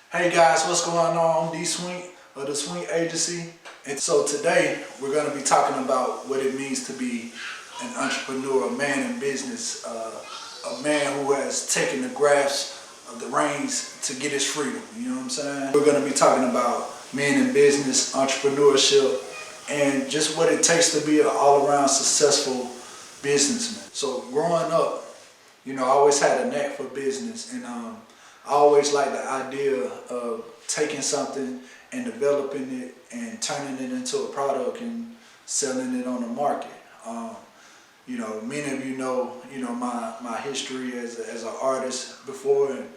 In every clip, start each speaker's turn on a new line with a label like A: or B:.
A: Hey guys, what's going on? I'm Swink of the Swink Agency. And so today we're going to be talking about what it means to be an entrepreneur, a man in business, a man who has taken the grasp of the reins to get his freedom. You know what I'm saying? We're going to be talking about men in business, entrepreneurship, and just what it takes to be an all-around successful businessman. So growing up, I always had a knack for business, and I always liked the idea of taking something and developing it and turning it into a product and selling it on the market. Many of you know my history as an artist before and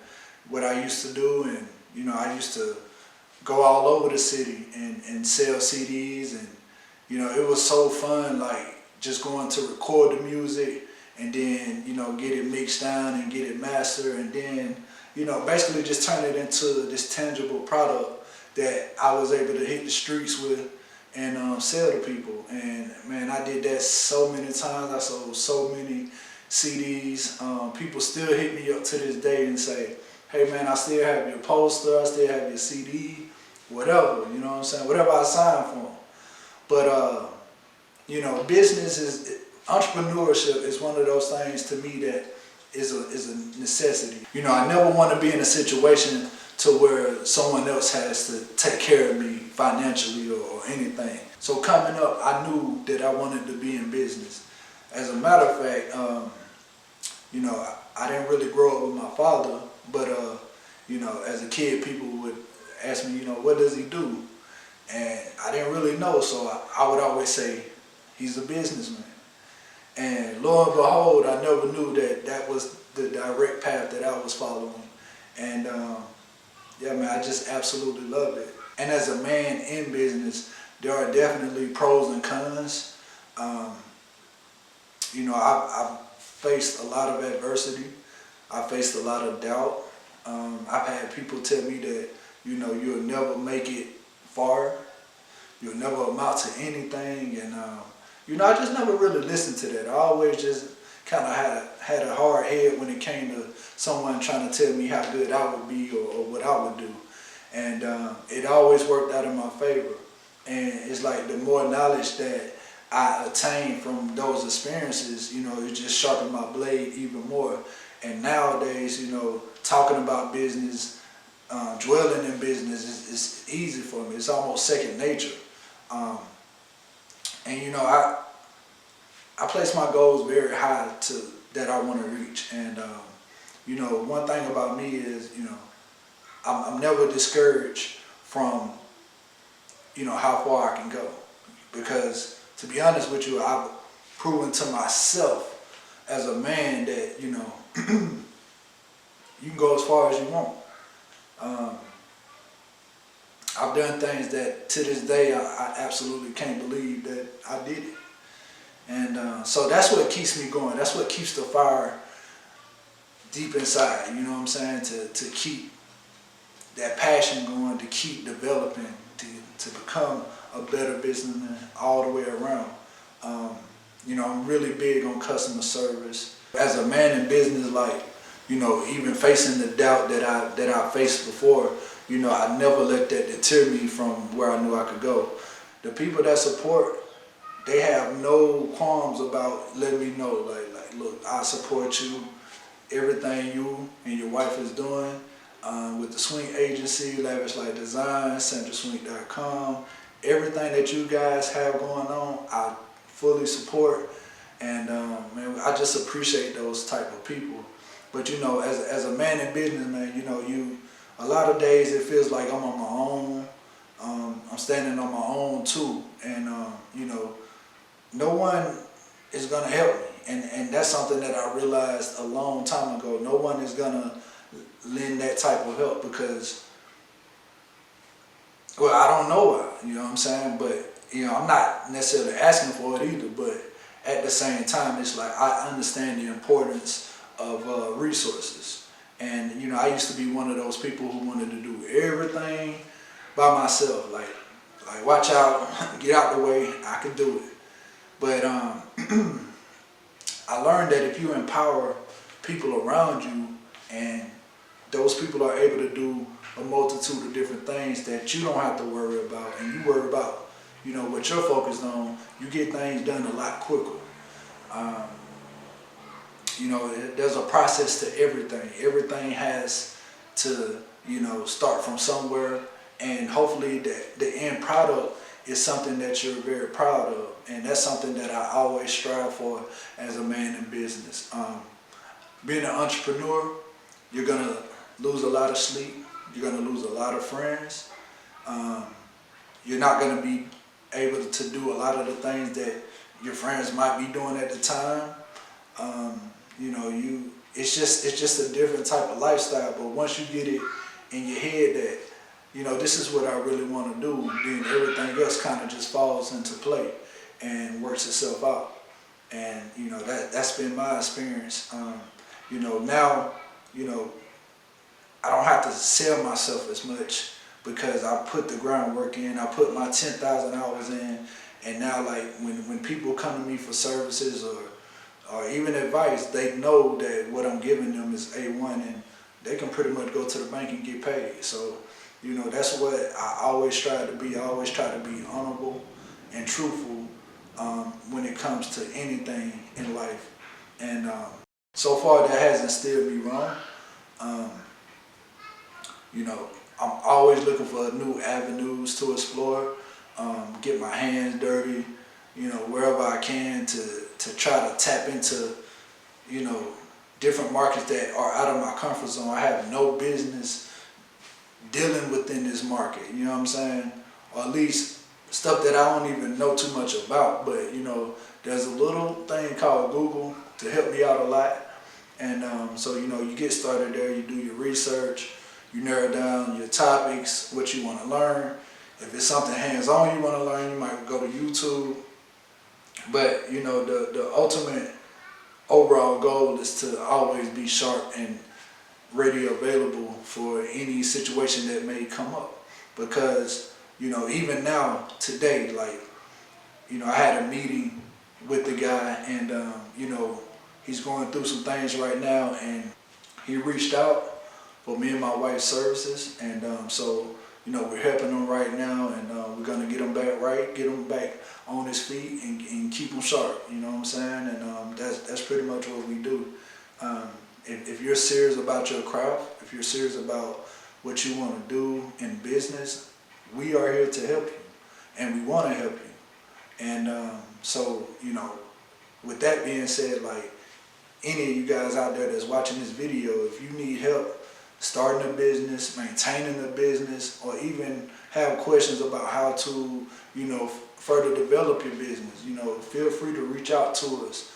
A: what I used to do, and I used to go all over the city and sell CDs, and it was so fun, like just going to record the music and then get it mixed down and get it mastered, and then basically just turn it into this tangible product that I was able to hit the streets with and sell to people. And man, I did that so many times. I sold so many CDs. People still hit me up to this day and say, hey man, I still have your poster, I still have your CD, whatever, you know what I'm saying, whatever I signed for them. But entrepreneurship is one of those things to me that is a necessity. I never want to be in a situation to where someone else has to take care of me financially or anything. So coming up, I knew that I wanted to be in business. As a matter of fact, I didn't really grow up with my father, but as a kid, people would ask me, what does he do? And I didn't really know, so I would always say, he's a businessman. And lo and behold, I never knew that was the direct path that I was following. And yeah, man, I just absolutely love it. And as a man in business, there are definitely pros and cons. I've faced a lot of adversity. I faced a lot of doubt. I've had people tell me that, you'll never make it far. You'll never amount to anything. And I just never really listened to that. I always just kind of had a hard head when it came to someone trying to tell me how good I would be or what I would do. And it always worked out in my favor. And it's like the more knowledge that I attained from those experiences, it just sharpened my blade even more. And nowadays, talking about business, dwelling in business is easy for me. It's almost second nature. And I place my goals very high that I want to reach. And one thing about me is I'm never discouraged from how far I can go, because to be honest with you, I've proven to myself as a man that you can go as far as you want. I've done things that to this day I absolutely can't believe that I did it. And so that's what keeps me going. That's what keeps the fire deep inside, you know what I'm saying? To keep that passion going, to keep developing, to become a better businessman all the way around. I'm really big on customer service. As a man in business, like, even facing the doubt that I faced before, I never let that deter me from where I knew I could go. The people that support, they have no qualms about letting me know, like, look, I support you, everything you and your wife is doing with the Swink Agency, Lavish Light Design, CentralSwink.com, everything that you guys have going on, I fully support. And man, I just appreciate those type of people. But as a man in business, man, a lot of days it feels like I'm on my own. I'm standing on my own too, and no one is gonna help me, and that's something that I realized a long time ago. No one is gonna lend that type of help because, well, I don't know why, you know what I'm saying, but I'm not necessarily asking for it either. But at the same time, it's like I understand the importance of resources. And I used to be one of those people who wanted to do everything by myself, like watch out, get out the way, I can do it. But I learned that if you empower people around you and those people are able to do a multitude multitude of different things that you don't have to worry about, and you worry about, what you're focused on. You get things done a lot quicker. There's a process to everything. Everything has to, start from somewhere, and hopefully the end product is something that you're very proud of. And that's something that I always strive for as a man in business. Being an entrepreneur, you're gonna lose a lot of sleep. You're gonna lose a lot of friends. You're not gonna be able to do a lot of the things that your friends might be doing at the time. It's just a different type of lifestyle. But once you get it in your head that, this is what I really want to do, then everything else kind of just falls into play and works itself out. And, that's been my experience. Now, I don't have to sell myself as much because I put the groundwork in, I put my 10,000 hours in, and now like when people come to me for services or even advice, they know that what I'm giving them is A1, and they can pretty much go to the bank and get paid. So, that's what I always strive to be. I always try to be honorable and truthful when it comes to anything in life. And so far that hasn't steered me wrong. I'm always looking for new avenues to explore, get my hands dirty, wherever I can to try to tap into, different markets that are out of my comfort zone. I have no business dealing within this market, you know what I'm saying? Or at least stuff that I don't even know too much about, but there's a little thing called Google to help me out a lot. And so, you get started there, you do your research, you narrow down your topics, what you want to learn. If it's something hands-on you want to learn, you might go to YouTube. But, the ultimate overall goal is to always be sharp and ready, available for any situation that may come up. Because, even now, today, I had a meeting with the guy, and, he's going through some things right now, and he reached out for me and my wife's services, and so we're helping him right now, and we're gonna get him back right, get him back on his feet, and keep him sharp. You know what I'm saying? And that's pretty much what we do. If you're serious about your craft, if you're serious about what you want to do in business, we are here to help you, and we want to help you. And so with that being said, like any of you guys out there that's watching this video, if you need help starting a business, maintaining a business, or even have questions about how to, further develop your business, feel free to reach out to us.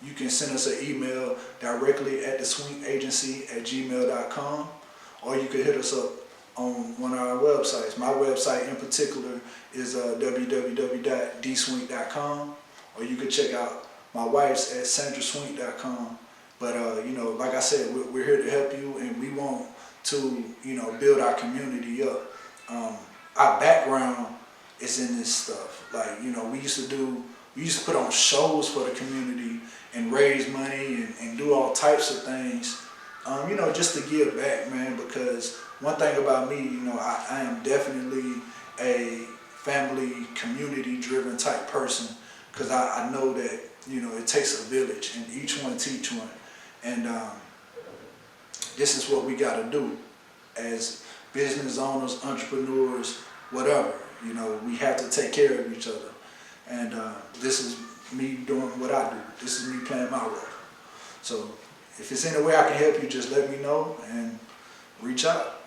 A: You can send us an email directly at theswinkagency@gmail.com, or you can hit us up on one of our websites. My website in particular is www.dswink.com, or you can check out my wife's at sandraswink.com. But, like I said, we're here to help you, and we want to, build our community up. Our background is in this stuff. Like, we used to put on shows for the community and raise money and do all types of things, just to give back, man, because one thing about me, I am definitely a family, community-driven type person, because I know that, it takes a village, and each one teach one. And this is what we got to do as business owners, entrepreneurs, whatever. We have to take care of each other. And this is me doing what I do. This is me playing my role. So if it's any way I can help you, just let me know and reach out.